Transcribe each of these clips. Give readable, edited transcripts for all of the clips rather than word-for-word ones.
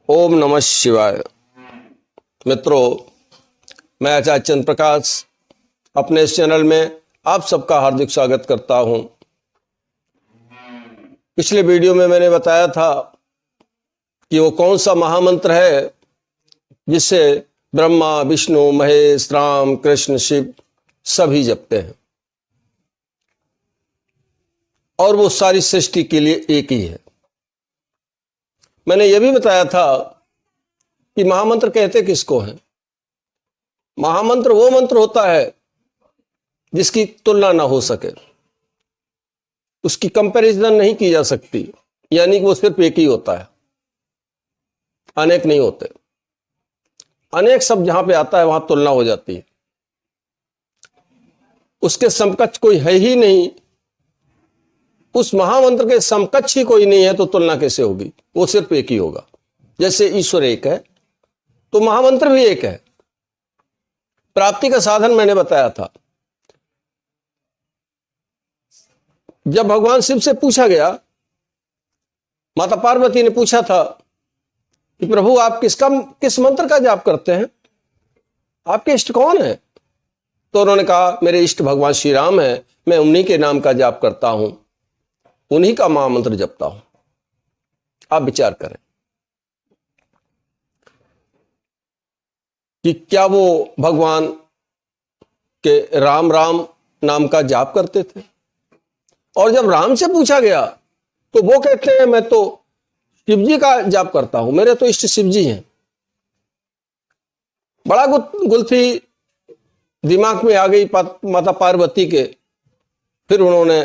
ओम नमः शिवाय। मित्रों, मैं आचार्य चंद्र प्रकाश अपने इस चैनल में आप सबका हार्दिक स्वागत करता हूं। पिछले वीडियो में मैंने बताया था कि वो कौन सा महामंत्र है जिसे ब्रह्मा, विष्णु, महेश, राम, कृष्ण, शिव सभी जपते हैं और वो सारी सृष्टि के लिए एक ही है। मैंने यह भी बताया था कि महामंत्र कहते किसको हैं। महामंत्र वो मंत्र होता है जिसकी तुलना ना हो सके, उसकी कंपैरिजन नहीं की जा सकती, यानी कि वो सिर्फ एक ही होता है, अनेक नहीं होते। अनेक शब्द जहां पे आता है वहां तुलना हो जाती है, उसके समकक्ष कोई है ही नहीं। उस महामंत्र के समकक्ष ही कोई नहीं है तो तुलना कैसे होगी? वो सिर्फ एक ही होगा। जैसे ईश्वर एक है तो महामंत्र भी एक है। प्राप्ति का साधन मैंने बताया था। जब भगवान शिव से पूछा गया, माता पार्वती ने पूछा था कि प्रभु आप किस मंत्र का जाप करते हैं, आपके इष्ट कौन है? तो उन्होंने कहा मेरे इष्ट भगवान श्री राम है, मैं उन्हीं के नाम का जाप करता हूं, उन्हीं का महामंत्र जपता हूं। आप विचार करें कि क्या वो भगवान के राम राम नाम का जाप करते थे? और जब राम से पूछा गया तो वो कहते हैं मैं तो शिव जी का जाप करता हूं, मेरे तो इष्ट शिव जी हैं। बड़ा गुत्थी दिमाग में आ गई माता पार्वती के। फिर उन्होंने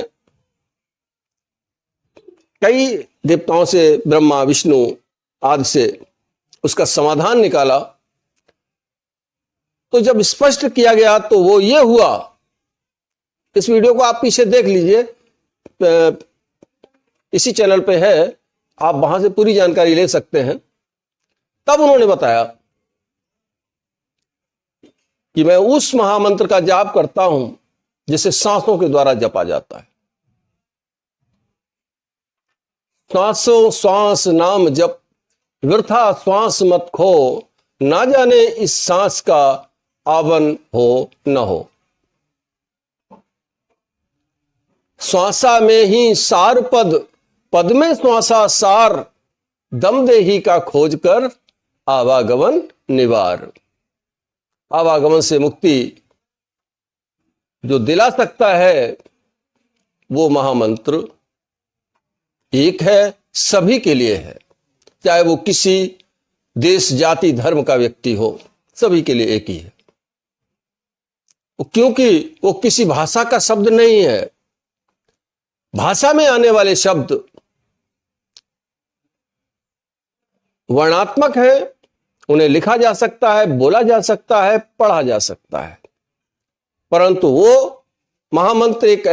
कई देवताओं से, ब्रह्मा, विष्णु आदि से उसका समाधान निकाला। तो जब स्पष्ट किया गया तो वो ये हुआ। इस वीडियो को आप पीछे देख लीजिए, इसी चैनल पे है, आप वहां से पूरी जानकारी ले सकते हैं। तब उन्होंने बताया कि मैं उस महामंत्र का जाप करता हूं जिसे सांसों के द्वारा जपा जाता है। सांसों श्वास नाम जप, वृथा श्वास मत खो, ना जाने इस सांस का आवन हो न हो। श्वासा में ही सार पद, पद में श्वासा सार, दम देही का खोज कर आवागमन निवार। आवागमन से मुक्ति जो दिला सकता है वो महामंत्र एक है, सभी के लिए है, चाहे वो किसी देश, जाति, धर्म का व्यक्ति हो, सभी के लिए एक ही है। क्योंकि वो किसी भाषा का शब्द नहीं है। भाषा में आने वाले शब्द वर्णात्मक है, उन्हें लिखा जा सकता है, बोला जा सकता है, पढ़ा जा सकता है, परंतु वो महामंत्र एक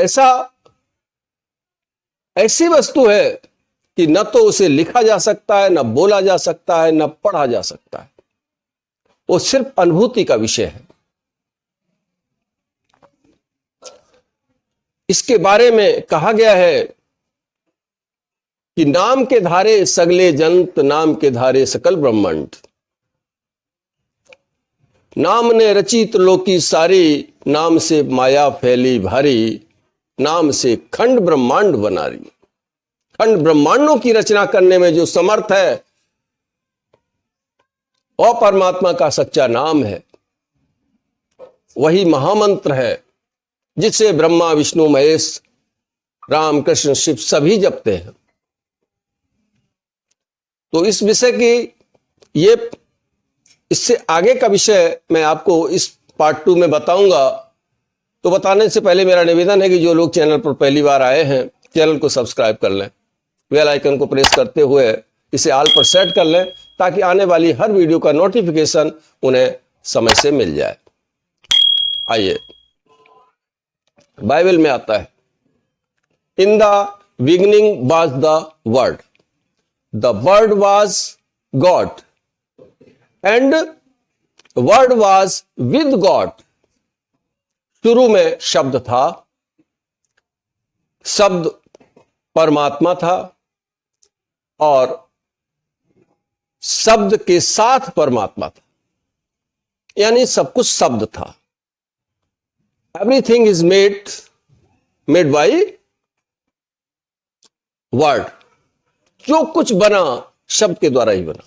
ऐसी वस्तु है कि न तो उसे लिखा जा सकता है, न बोला जा सकता है, न पढ़ा जा सकता है। वो सिर्फ अनुभूति का विषय है। इसके बारे में कहा गया है कि नाम के धारे सगले जंत, नाम के धारे सकल ब्रह्मांड। नाम ने रची त्रिलोकी सारी, नाम से माया फैली भारी, नाम से खंड ब्रह्मांड बनारी। खंड ब्रह्मांडों की रचना करने में जो समर्थ है और परमात्मा का सच्चा नाम है, वही महामंत्र है जिसे ब्रह्मा, विष्णु, महेश, राम, कृष्ण, शिव सभी जपते हैं। तो इस विषय की इससे आगे का विषय मैं आपको इस पार्ट 2 में बताऊंगा। तो बताने से पहले मेरा निवेदन है कि जो लोग चैनल पर पहली बार आए हैं, चैनल को सब्सक्राइब कर लें, बेल आइकन को प्रेस करते हुए इसे ऑल पर सेट कर लें, ताकि आने वाली हर वीडियो का नोटिफिकेशन उन्हें समय से मिल जाए। आइए, बाइबल में आता है, in the beginning was the word was God, and word was with God. शुरू में शब्द था, शब्द परमात्मा था और शब्द के साथ परमात्मा था, यानी सब कुछ शब्द था। Everything is made by word. जो कुछ बना शब्द के द्वारा ही बना।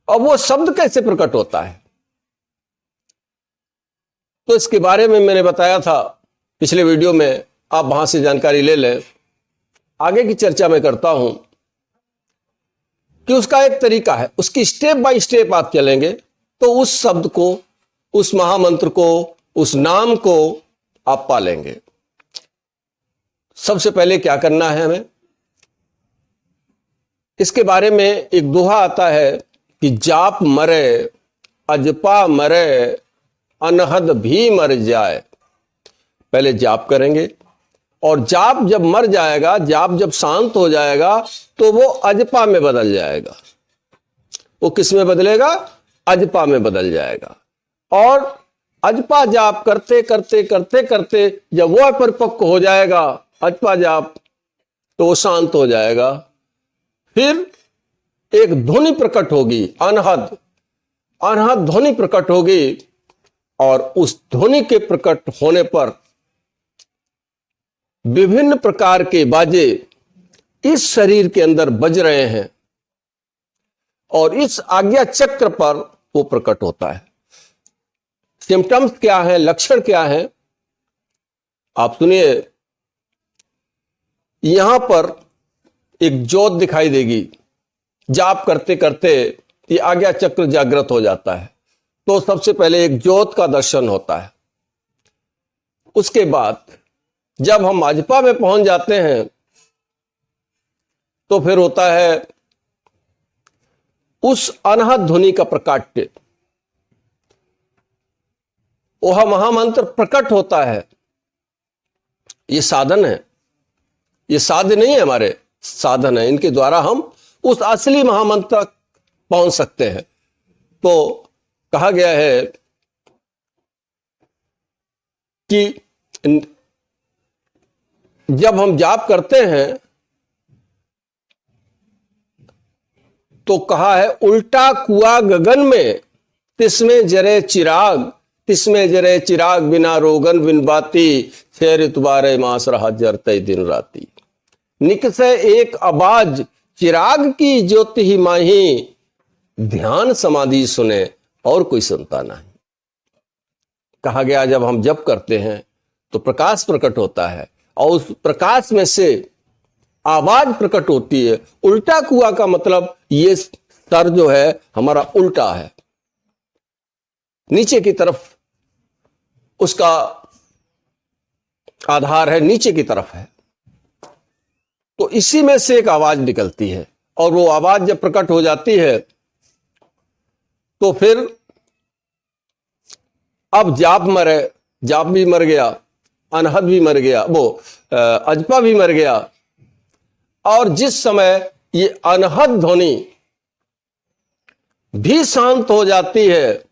और वो शब्द कैसे प्रकट होता है, तो इसके बारे में मैंने बताया था पिछले वीडियो में, आप वहां से जानकारी ले लें। आगे की चर्चा मैं करता हूं कि उसका एक तरीका है, उसकी स्टेप बाय स्टेप आप चलेंगे तो उस शब्द को, उस महामंत्र को, उस नाम को आप पालेंगे। सबसे पहले क्या करना है हमें, इसके बारे में एक दोहा आता है कि जाप मरे अजपा मरे अनहद भी मर जाए। पहले जाप करेंगे और जाप जब मर जाएगा, जाप जब शांत हो जाएगा तो वो अजपा में बदल जाएगा। वो किस में बदलेगा? अजपा में बदल जाएगा। और अजपा जाप करते करते करते करते जब वो परिपक्व हो जाएगा अजपा जाप, तो वो शांत हो जाएगा। फिर एक ध्वनि प्रकट होगी, अनहद ध्वनि प्रकट होगी। और उस ध्वनि के प्रकट होने पर विभिन्न प्रकार के बाजे इस शरीर के अंदर बज रहे हैं और इस आज्ञा चक्र पर वो प्रकट होता है। सिम्टम्स क्या है, लक्षण क्या है, आप सुनिए। यहां पर एक ज्योत दिखाई देगी। जाप करते करते ये आज्ञा चक्र जागृत हो जाता है, तो सबसे पहले एक ज्योत का दर्शन होता है। उसके बाद जब हम अजपा में पहुंच जाते हैं तो फिर होता है उस अनहद ध्वनि का प्रकाट्य। वह महामंत्र प्रकट होता है। ये साधन है, ये साध्य नहीं है, हमारे साधन है। इनके द्वारा हम उस असली महामंत्र तक पहुंच सकते हैं। तो कहा गया है कि जब हम जाप करते हैं तो कहा है उल्टा कुआ गगन में तिसमें जरे चिराग बिना रोगन बिन बाती छह ऋतुबारे मास रहा जरते दिन राती। निकसे एक आवाज चिराग की ज्योति ही माही ध्यान समाधि सुने और कोई सुनता नहीं। कहा गया जब हम जप करते हैं तो प्रकाश प्रकट होता है और उस प्रकाश में से आवाज प्रकट होती है। उल्टा कुआ का मतलब ये सर जो है हमारा उल्टा है, नीचे की तरफ उसका आधार है, नीचे की तरफ है। तो इसी में से एक आवाज निकलती है और वो आवाज जब प्रकट हो जाती है तो फिर अब जाप भी मर गया, अनहद भी मर गया, वो अजपा भी मर गया। और जिस समय ये अनहद ध्वनि भी शांत हो जाती है,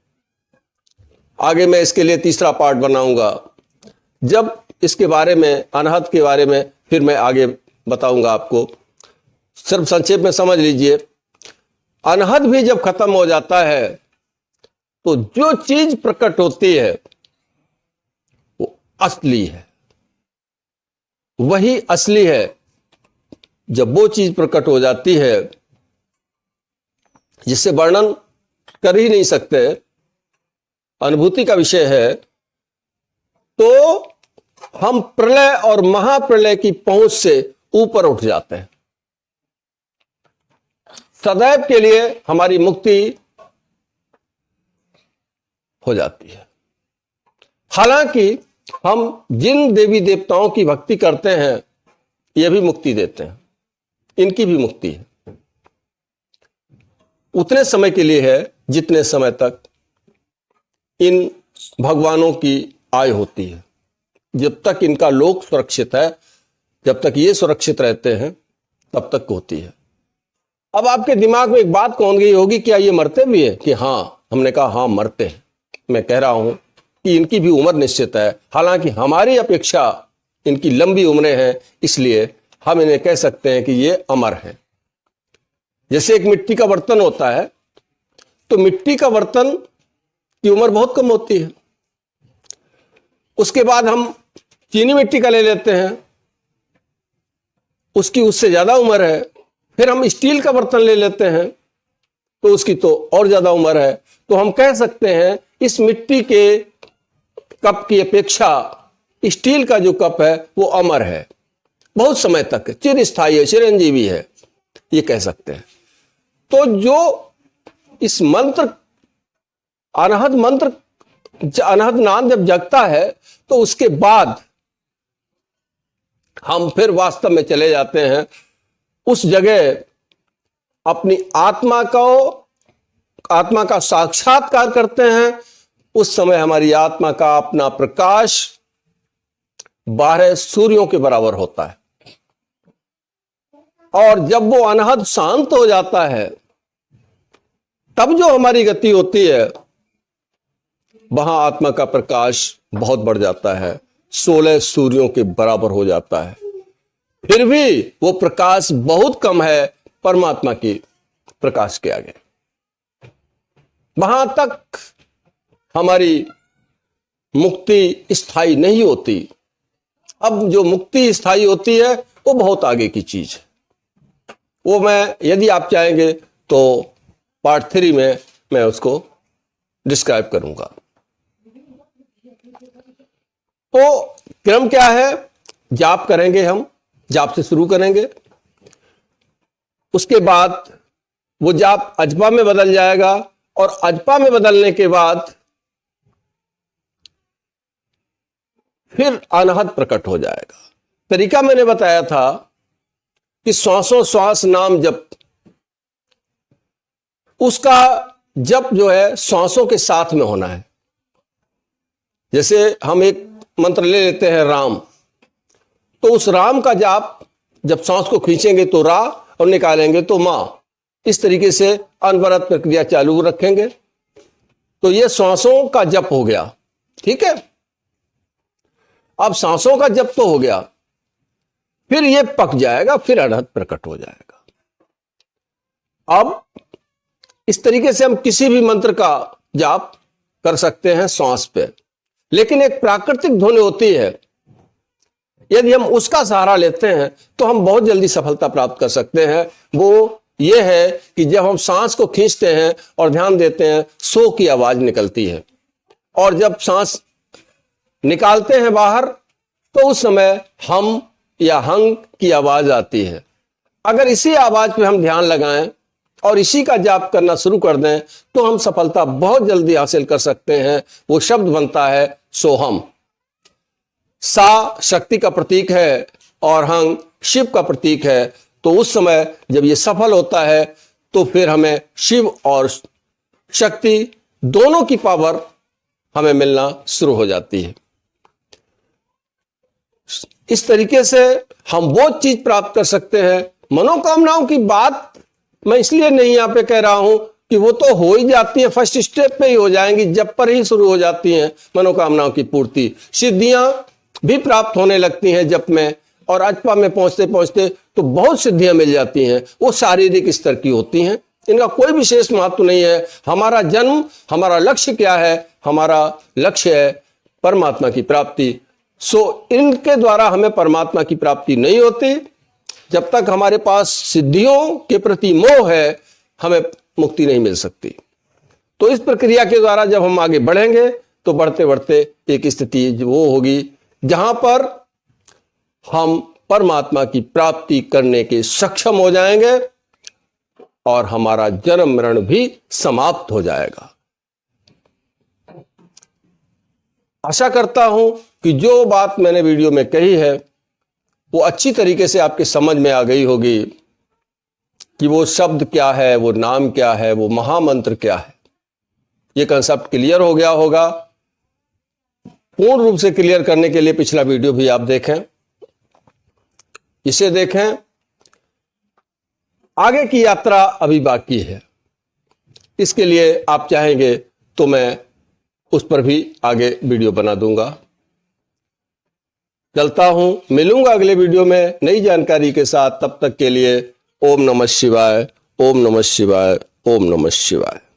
आगे मैं इसके लिए तीसरा पार्ट बनाऊंगा। जब इसके बारे में, अनहद के बारे में फिर मैं आगे बताऊंगा आपको, सिर्फ संक्षेप में समझ लीजिए। अनहद भी जब खत्म हो जाता है तो जो चीज प्रकट होती है वो असली है, वही असली है। जब वो चीज प्रकट हो जाती है जिससे वर्णन कर ही नहीं सकते, अनुभूति का विषय है, तो हम प्रलय और महाप्रलय की पहुंच से ऊपर उठ जाते हैं। सदैव के लिए हमारी मुक्ति हो जाती है। हालांकि हम जिन देवी देवताओं की भक्ति करते हैं ये भी मुक्ति देते हैं, इनकी भी मुक्ति है। उतने समय के लिए है जितने समय तक इन भगवानों की आयु होती है। जब तक इनका लोक सुरक्षित है, जब तक ये सुरक्षित रहते हैं, तब तक होती है। अब आपके दिमाग में एक बात कौन गई होगी, क्या ये मरते भी है? कि हाँ, हमने कहा हाँ मरते हैं। मैं कह रहा हूं कि इनकी भी उम्र निश्चित है, हालांकि हमारी अपेक्षा इनकी लंबी उम्रें हैं, इसलिए हम इन्हें कह सकते हैं कि ये अमर हैं। जैसे एक मिट्टी का बर्तन होता है, तो मिट्टी का बर्तन की उम्र बहुत कम होती है। उसके बाद हम चीनी मिट्टी का ले लेते हैं, उसकी उससे ज्यादा उम्र है। फिर हम स्टील का बर्तन ले लेते हैं, तो उसकी तो और ज्यादा उम्र है। तो हम कह सकते हैं इस मिट्टी के कप की अपेक्षा स्टील का जो कप है वो अमर है, बहुत समय तक चिरस्थायी है, चिरंजीवी है, ये कह सकते हैं। तो जो इस मंत्र अनहद नाद जब जगता है, तो उसके बाद हम फिर वास्तव में चले जाते हैं उस जगह, अपनी आत्मा का साक्षात्कार करते हैं। उस समय हमारी आत्मा का अपना प्रकाश 12 सूर्यों के बराबर होता है। और जब वो अनहद शांत हो जाता है, तब जो हमारी गति होती है, वहां आत्मा का प्रकाश बहुत बढ़ जाता है, 16 सूर्यों के बराबर हो जाता है। फिर भी वो प्रकाश बहुत कम है परमात्मा की प्रकाश के आगे। वहां तक हमारी मुक्ति स्थायी नहीं होती। अब जो मुक्ति स्थायी होती है वो बहुत आगे की चीज है। वो मैं, यदि आप चाहेंगे तो पार्ट 3 में मैं उसको डिस्क्राइब करूंगा। तो क्रम क्या है? जाप करेंगे, हम जाप से शुरू करेंगे। उसके बाद वो जाप अजपा में बदल जाएगा, और अजपा में बदलने के बाद फिर अनहद प्रकट हो जाएगा। तरीका मैंने बताया था कि श्वासों श्वास नाम जप, उसका जप जो है श्वासों के साथ में होना है। जैसे हम एक मंत्र ले लेते हैं राम, तो उस राम का जाप जब सांस को खींचेंगे तो रा और निकालेंगे तो मां, इस तरीके से अनवरत प्रक्रिया चालू रखेंगे। तो ये सांसों का जप हो गया, ठीक है। अब सांसों का जप तो हो गया, फिर ये पक जाएगा, फिर अनहद प्रकट हो जाएगा। अब इस तरीके से हम किसी भी मंत्र का जाप कर सकते हैं श्वास पे, लेकिन एक प्राकृतिक ध्वनि होती है, यदि हम उसका सहारा लेते हैं तो हम बहुत जल्दी सफलता प्राप्त कर सकते हैं। वो ये है कि जब हम सांस को खींचते हैं और ध्यान देते हैं, सो की आवाज निकलती है, और जब सांस निकालते हैं बाहर, तो उस समय हम या हंग की आवाज आती है। अगर इसी आवाज पे हम ध्यान लगाएं और इसी का जाप करना शुरू कर दें, तो हम सफलता बहुत जल्दी हासिल कर सकते हैं। वो शब्द बनता है सोहम। सा शक्ति का प्रतीक है और हंग शिव का प्रतीक है। तो उस समय जब ये सफल होता है, तो फिर हमें शिव और शक्ति दोनों की पावर हमें मिलना शुरू हो जाती है। इस तरीके से हम वो चीज प्राप्त कर सकते हैं। मनोकामनाओं की बात मैं इसलिए नहीं यहां पे कह रहा हूं कि वो तो हो ही जाती है, फर्स्ट स्टेप पे ही हो जाएंगी, जब पर ही शुरू हो जाती हैं मनोकामनाओं की पूर्ति। सिद्धियां भी प्राप्त होने लगती हैं जप में, और अजपा में पहुंचते पहुंचते तो बहुत सिद्धियां मिल जाती हैं। वो शारीरिक स्तर की होती हैं, इनका कोई विशेष महत्व नहीं है। हमारा जन्म, हमारा लक्ष्य क्या है? हमारा लक्ष्य है परमात्मा की प्राप्ति। सो इनके द्वारा हमें परमात्मा की प्राप्ति नहीं होती। जब तक हमारे पास सिद्धियों के प्रति मोह है, हमें मुक्ति नहीं मिल सकती। तो इस प्रक्रिया के द्वारा जब हम आगे बढ़ेंगे, तो बढ़ते बढ़ते एक स्थिति वो होगी जहां पर हम परमात्मा की प्राप्ति करने के सक्षम हो जाएंगे, और हमारा जन्म मरण भी समाप्त हो जाएगा। आशा करता हूं कि जो बात मैंने वीडियो में कही है वो अच्छी तरीके से आपके समझ में आ गई होगी कि वो शब्द क्या है, वो नाम क्या है, वो महामंत्र क्या है। ये कंसेप्ट क्लियर हो गया होगा। पूर्ण रूप से क्लियर करने के लिए पिछला वीडियो भी आप देखें, इसे देखें। आगे की यात्रा अभी बाकी है, इसके लिए आप चाहेंगे तो मैं उस पर भी आगे वीडियो बना दूंगा। चलता हूं, मिलूंगा अगले वीडियो में नई जानकारी के साथ। तब तक के लिए ओम नमः शिवाय, ओम नमः शिवाय, ओम नमः शिवाय।